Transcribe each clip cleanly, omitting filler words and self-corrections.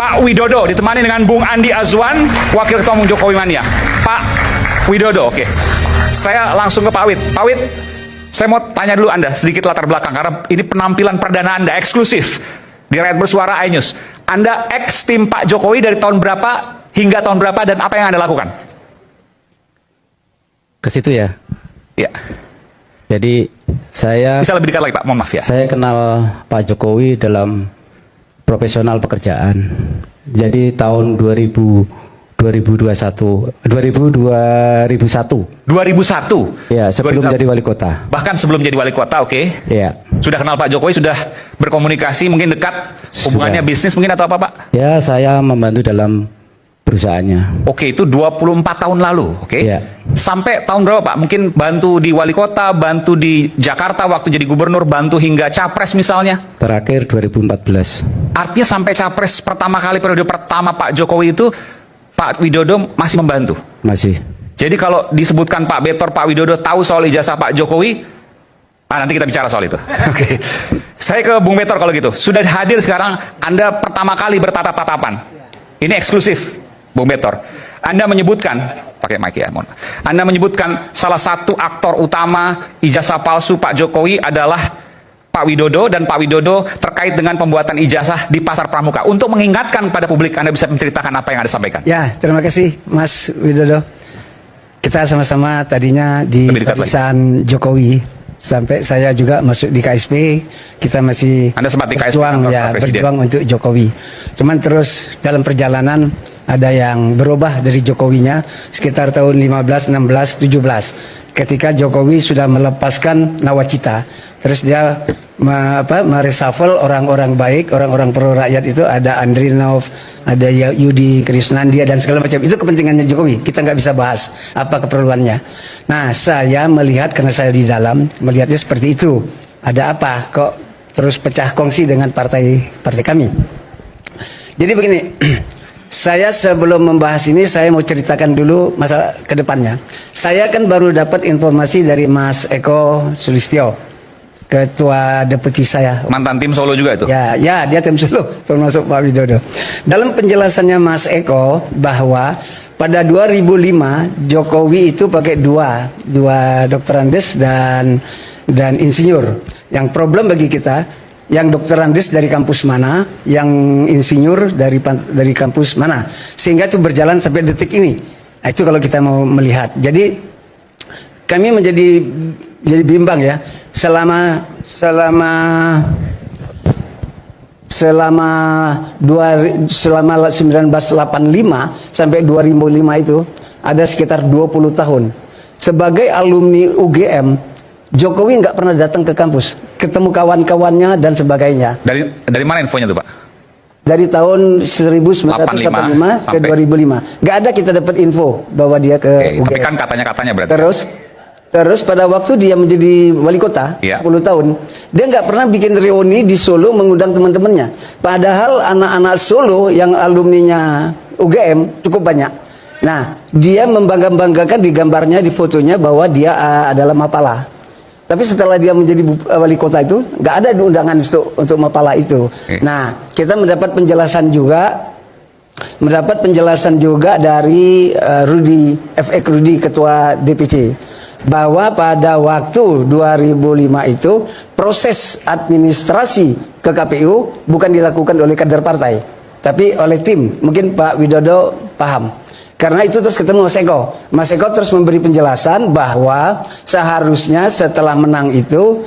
Pak Widodo ditemani dengan Bung Andi Azwan, Wakil Ketua Umum Jokowi Mania. Pak Widodo, oke. Saya langsung ke Pak Wid. Pak Wid, saya mau tanya dulu Anda sedikit latar belakang, karena ini penampilan perdana Anda eksklusif di Rakyat Bersuara iNews. Anda ex tim Pak Jokowi dari tahun berapa hingga tahun berapa, dan apa yang Anda lakukan? Ke situ ya. Ya. Jadi saya Bisa lebih dekat lagi Pak, mohon maaf ya. Saya kenal Pak Jokowi dalam profesional pekerjaan. Jadi tahun 2001. 2001. Ya, sebelum 2001. jadi wali kota. Bahkan sebelum jadi wali kota, oke. Ya. Sudah kenal Pak Jokowi, sudah berkomunikasi, mungkin dekat, hubungannya Sudah. bisnis mungkin atau apa Pak? Ya, saya membantu dalam perusahaannya. Oke, itu 24 tahun lalu, oke. Iya. Sampai tahun berapa Pak? Mungkin bantu di wali kota, bantu di Jakarta waktu jadi gubernur, bantu hingga capres misalnya. Terakhir 2014. Artinya sampai capres pertama kali, periode pertama Pak Jokowi itu, Pak Widodo masih membantu. Masih. Jadi kalau disebutkan Pak Betor, Pak Widodo tahu soal ijazah Pak Jokowi, nanti kita bicara soal itu. Oke. Saya ke Bung Betor kalau gitu. Sudah hadir sekarang, Anda pertama kali bertatap-tatapan. Ini eksklusif, Bung Betor. Anda menyebutkan, pakai mic ya, mohon. Anda menyebutkan salah satu aktor utama ijazah palsu Pak Jokowi adalah Pak Widodo, dan Pak Widodo terkait dengan pembuatan ijazah di Pasar Pramuka. Untuk mengingatkan pada publik, Anda bisa menceritakan apa yang Anda sampaikan. Ya, terima kasih Mas Widodo. Kita sama-sama tadinya di barisan Jokowi. Sampai saya juga masuk di KSP, kita masih Anda sempat di KSP, berjuang, kantor Presiden. berjuang untuk Jokowi. Cuman terus dalam perjalanan ada yang berubah dari Jokowinya sekitar tahun 15, 16, 17. Ketika Jokowi sudah melepaskan nawacita, terus dia mereshuffle orang-orang baik, orang-orang pro rakyat itu, ada Andrinov, ada Yudi Krisnandia dan segala macam. Itu kepentingannya Jokowi. Kita nggak bisa bahas apa keperluannya. Nah, saya melihat, karena saya di dalam, melihatnya seperti itu. Ada apa kok terus pecah kongsi dengan partai kami? Jadi begini. Saya sebelum membahas ini, saya mau ceritakan dulu masa ke depannya. Saya kan baru dapat informasi dari Mas Eko Sulistyo, ketua deputi saya. Mantan tim Solo juga itu? Ya, dia tim Solo, termasuk Pak Widodo. Dalam penjelasannya Mas Eko, bahwa pada 2005 Jokowi itu pakai dua dokter Andes dan insinyur. Yang problem bagi kita, yang dokter Andes dari kampus mana, yang insinyur dari kampus mana, sehingga itu berjalan sampai detik ini. Nah, itu kalau kita mau melihat. Jadi kami menjadi bimbang ya, selama 1985 sampai 2005 itu ada sekitar 20 tahun. Sebagai alumni UGM, Jokowi nggak pernah datang ke kampus, ketemu kawan-kawannya dan sebagainya. Dari mana infonya tuh Pak? Dari tahun 1985 ke 2005. Nggak ada kita dapat info bahwa dia ke UGM. Tapi kan katanya berarti. Terus pada waktu dia menjadi wali kota, 10 tahun, dia nggak pernah bikin reuni di Solo mengundang teman-temannya. Padahal anak-anak Solo yang alumninya UGM cukup banyak. Nah, dia membangga-banggakan di gambarnya, di fotonya, bahwa dia adalah Mapala. Tapi setelah dia menjadi wali kota itu, nggak ada undangan untuk Mapala itu. Nah, kita mendapat penjelasan juga dari Rudi, ketua DPC, bahwa pada waktu 2005 itu proses administrasi ke KPU bukan dilakukan oleh kader partai, tapi oleh tim. Mungkin Pak Widodo paham. Karena itu terus ketemu Mas Eko. Mas Eko terus memberi penjelasan bahwa seharusnya setelah menang itu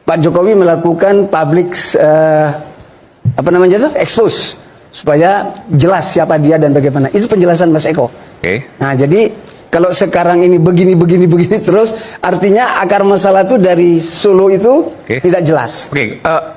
Pak Jokowi melakukan public expose, supaya jelas siapa dia dan bagaimana. Itu penjelasan Mas Eko. Nah, jadi kalau sekarang ini begini terus, artinya akar masalah itu dari Solo itu tidak jelas.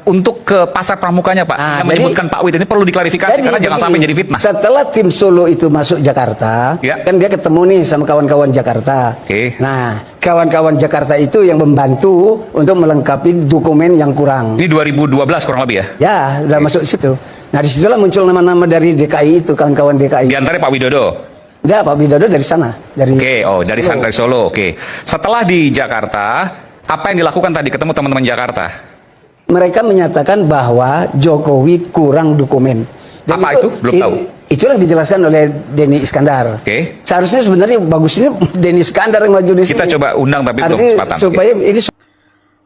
Untuk ke Pasar Pramukanya Pak, yang menyebutkan Pak Wid ini perlu diklarifikasi, karena jangan sampai jadi fitnah. Setelah tim Solo itu masuk Jakarta, kan dia ketemu nih sama kawan-kawan Jakarta. Nah, kawan-kawan Jakarta itu yang membantu untuk melengkapi dokumen yang kurang. Ini 2012 kurang lebih ya? Ya, udah masuk situ. Nah, disitulah muncul nama-nama dari DKI itu, kawan-kawan DKI. Di antara Pak Widodo? Enggak, Pak Widodo dari sana. Dari dari Solo. Setelah di Jakarta, apa yang dilakukan tadi ketemu teman-teman Jakarta? Mereka menyatakan bahwa Jokowi kurang dokumen. Dan Apa itu? Belum tahu. Itulah dijelaskan oleh Denny Iskandar. Oke. Seharusnya sebenarnya bagusnya Denny Iskandar yang maju di sini. Kita coba undang tapi belum Artinya kesempatan. supaya ini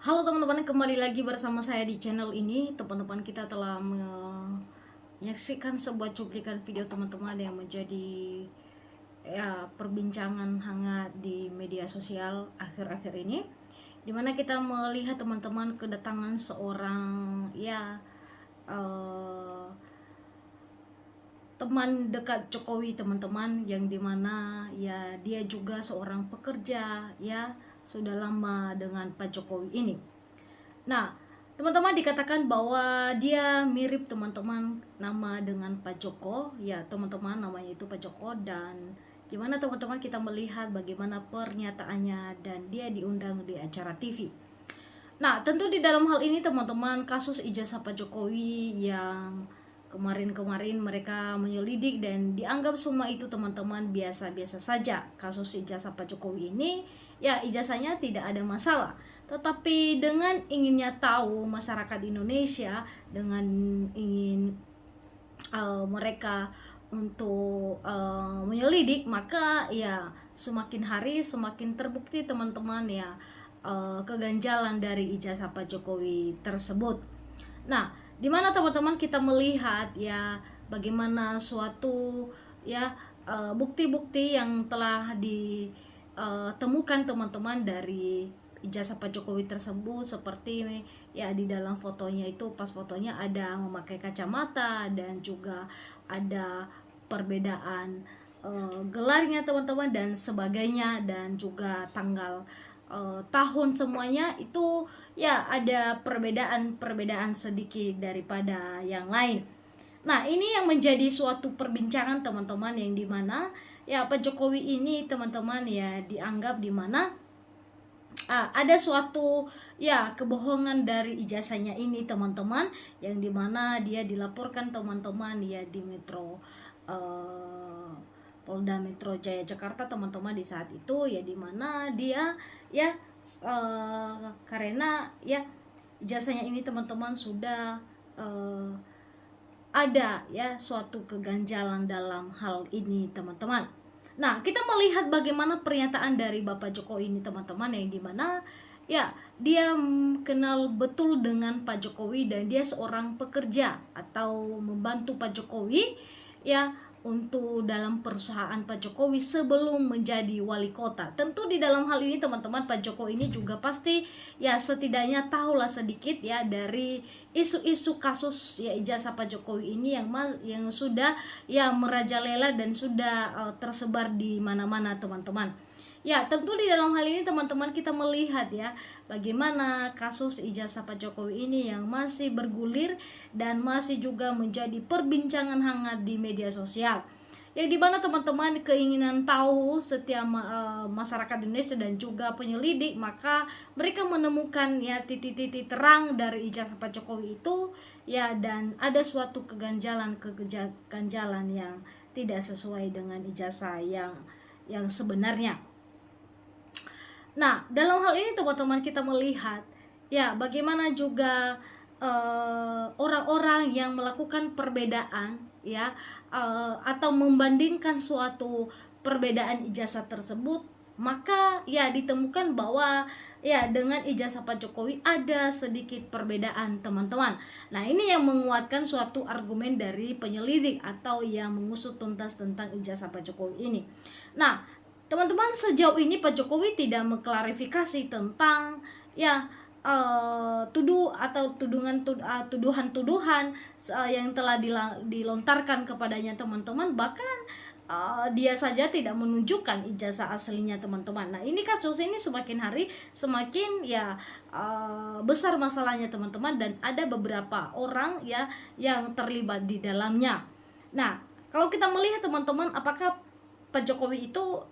Halo teman-teman, kembali lagi bersama saya di channel ini. Teman-teman, kita telah menyaksikan sebuah cuplikan video teman-teman yang menjadi perbincangan hangat di media sosial akhir-akhir ini, dimana kita melihat teman-teman kedatangan seorang teman dekat Jokowi, teman-teman, yang dimana dia juga seorang pekerja sudah lama dengan Pak Jokowi ini. Nah, teman-teman, dikatakan bahwa dia mirip, teman-teman, nama dengan Pak Joko, teman-teman, namanya itu Pak Joko. Dan gimana teman-teman kita melihat bagaimana pernyataannya dan dia diundang di acara TV. Nah, tentu di dalam hal ini teman-teman, kasus ijazah Pak Jokowi yang kemarin-kemarin mereka menyelidik dan dianggap semua itu teman-teman biasa-biasa saja. Kasus ijazah Pak Jokowi ini ijazahnya tidak ada masalah. Tetapi dengan inginnya tahu masyarakat Indonesia, dengan ingin mereka untuk menyelidik, maka semakin hari semakin terbukti teman-teman keganjalan dari ijazah Pak Jokowi tersebut. Nah, di mana teman-teman kita melihat bagaimana suatu bukti-bukti yang telah ditemukan teman-teman dari ijazah Pak Jokowi tersebut, seperti di dalam fotonya itu, pas fotonya ada memakai kacamata dan juga ada perbedaan gelarnya teman-teman dan sebagainya, dan juga tanggal tahun, semuanya itu ada perbedaan sedikit daripada yang lain. Nah, ini yang menjadi suatu perbincangan teman-teman, yang dimana Pak Jokowi ini teman-teman dianggap dimana ada suatu kebohongan dari ijazahnya ini teman-teman, yang dimana dia dilaporkan teman-teman di Metro Polda Metro Jaya Jakarta teman-teman di saat itu, dimana dia karena ijazahnya ini teman-teman sudah ada suatu keganjalan dalam hal ini teman-teman. Nah, kita melihat bagaimana pernyataan dari Bapak Jokowi ini teman-teman, yang dimana dia kenal betul dengan Pak Jokowi dan dia seorang pekerja atau membantu Pak Jokowi untuk dalam perusahaan Pak Jokowi sebelum menjadi wali kota. Tentu di dalam hal ini teman-teman, Pak Jokowi ini juga pasti setidaknya tahulah sedikit dari isu-isu kasus ijazah Pak Jokowi ini yang sudah merajalela dan sudah tersebar di mana-mana teman-teman. Tentu di dalam hal ini teman-teman kita melihat bagaimana kasus ijazah Pak Jokowi ini yang masih bergulir dan masih juga menjadi perbincangan hangat di media sosial. Yang dimana teman-teman keinginan tahu setiap masyarakat Indonesia dan juga penyelidik, maka mereka menemukan titik-titik terang dari ijazah Pak Jokowi itu dan ada suatu keganjalan yang tidak sesuai dengan ijazah yang sebenarnya. Nah, dalam hal ini teman-teman kita melihat bagaimana juga orang-orang yang melakukan perbedaan atau membandingkan suatu perbedaan ijazah tersebut, maka ditemukan bahwa dengan ijazah Pak Jokowi ada sedikit perbedaan teman-teman. Nah, ini yang menguatkan suatu argumen dari penyelidik atau yang mengusut tuntas tentang ijazah Pak Jokowi ini. Nah, teman-teman, sejauh ini Pak Jokowi tidak mengklarifikasi tentang tuduhan-tuduhan yang telah dilontarkan kepadanya teman-teman. Bahkan dia saja tidak menunjukkan ijazah aslinya teman-teman. Nah, ini kasus ini semakin hari semakin besar masalahnya teman-teman, dan ada beberapa orang yang terlibat di dalamnya. Nah, kalau kita melihat teman-teman, apakah Pak Jokowi itu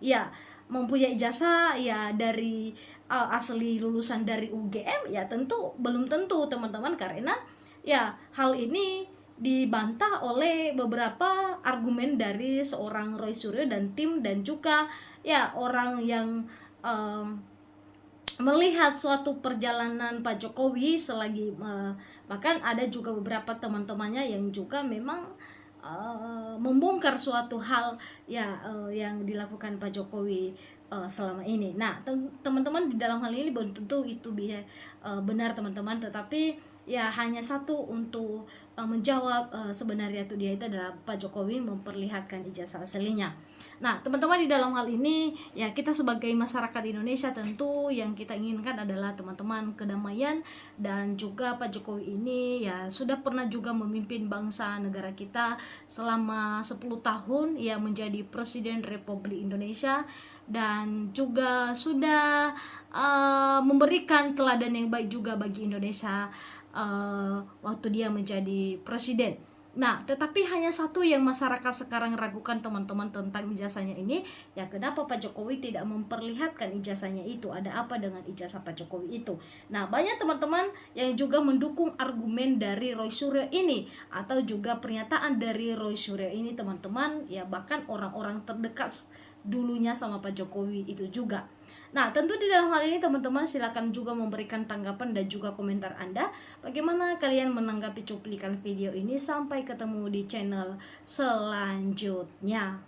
mempunyai ijazah dari asli lulusan dari UGM? Tentu belum tentu teman-teman, karena hal ini dibantah oleh beberapa argumen dari seorang Roy Suryo dan tim, dan juga orang yang melihat suatu perjalanan Pak Jokowi selagi bahkan ada juga beberapa teman-temannya yang juga memang membongkar suatu hal ya yang dilakukan Pak Jokowi selama ini. Nah, teman-teman di dalam hal ini belum tentu itu bisa benar teman-teman, tetapi ya hanya satu untuk menjawab sebenarnya itu dia itu adalah Pak Jokowi memperlihatkan ijazah aslinya. Nah, teman-teman di dalam hal ini ya kita sebagai masyarakat Indonesia tentu yang kita inginkan adalah teman-teman kedamaian, dan juga Pak Jokowi ini ya sudah pernah juga memimpin bangsa negara kita selama 10 tahun ya menjadi Presiden Republik Indonesia, dan juga sudah memberikan teladan yang baik juga bagi Indonesia waktu dia menjadi presiden. Nah, tetapi hanya satu yang masyarakat sekarang ragukan teman-teman tentang ijazahnya ini, ya kenapa Pak Jokowi tidak memperlihatkan ijazahnya itu, ada apa dengan ijazah Pak Jokowi itu. Nah, banyak teman-teman yang juga mendukung argumen dari Roy Suryo ini, atau juga pernyataan dari Roy Suryo ini teman-teman, ya bahkan orang-orang terdekat dulunya sama Pak Jokowi itu juga. Nah, tentu di dalam hal ini teman-teman silakan juga memberikan tanggapan dan juga komentar Anda. Bagaimana kalian menanggapi cuplikan video ini? Sampai ketemu di channel selanjutnya.